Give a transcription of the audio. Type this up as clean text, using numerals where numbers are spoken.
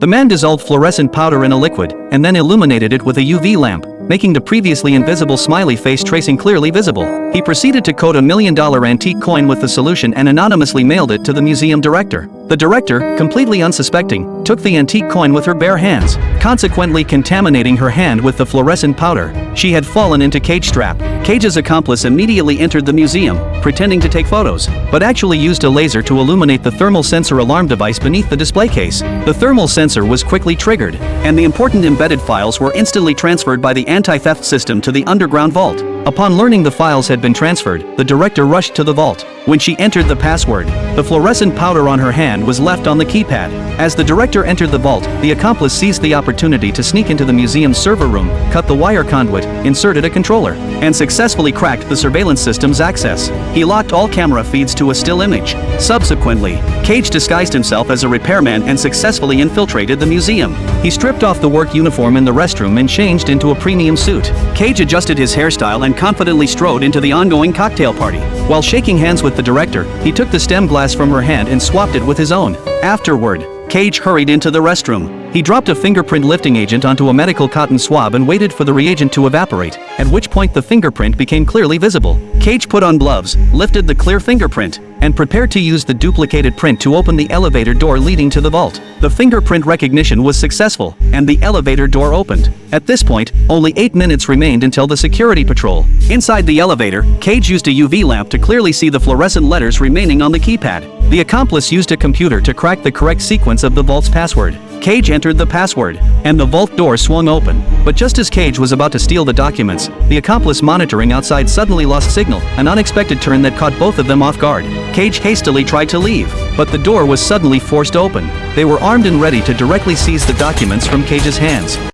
The man dissolved fluorescent powder in a liquid, and then illuminated it with a UV lamp, making the previously invisible smiley face tracing clearly visible. He proceeded to coat a $1 million antique coin with the solution and anonymously mailed it to the museum director. The director, completely unsuspecting, took the antique coin with her bare hands, consequently contaminating her hand with the fluorescent powder. She had fallen into Cage's trap. Cage's accomplice immediately entered the museum, pretending to take photos, but actually used a laser to illuminate the thermal sensor alarm device beneath the display case. The thermal sensor was quickly triggered, and the important embedded files were instantly transferred by the anti-theft system to the underground vault. Upon learning the files had been transferred, the director rushed to the vault. When she entered the password, the fluorescent powder on her hand was left on the keypad. As the director entered the vault, the accomplice seized the opportunity to sneak into the museum's server room, cut the wire conduit, inserted a controller, and successfully cracked the surveillance system's access. He locked all camera feeds to a still image. Subsequently, Cage disguised himself as a repairman and successfully infiltrated the museum. He stripped off the work uniform in the restroom and changed into a premium suit. Cage adjusted his hairstyle and confidently strode into the ongoing cocktail party. While shaking hands with the director, he took the stem glass from her hand and swapped it with his own. Afterward, Cage hurried into the restroom. He dropped a fingerprint lifting agent onto a medical cotton swab and waited for the reagent to evaporate, at which point the fingerprint became clearly visible. Cage put on gloves, lifted the clear fingerprint, and prepared to use the duplicated print to open the elevator door leading to the vault. The fingerprint recognition was successful, and the elevator door opened. At this point, only 8 minutes remained until the security patrol. Inside the elevator, Cage used a UV lamp to clearly see the fluorescent letters remaining on the keypad. The accomplice used a computer to crack the correct sequence of the vault's password. Cage entered the password, and the vault door swung open. But just as Cage was about to steal the documents, the accomplice monitoring outside suddenly lost signal, an unexpected turn that caught both of them off guard. Cage hastily tried to leave, but the door was suddenly forced open. They were armed and ready to directly seize the documents from Cage's hands.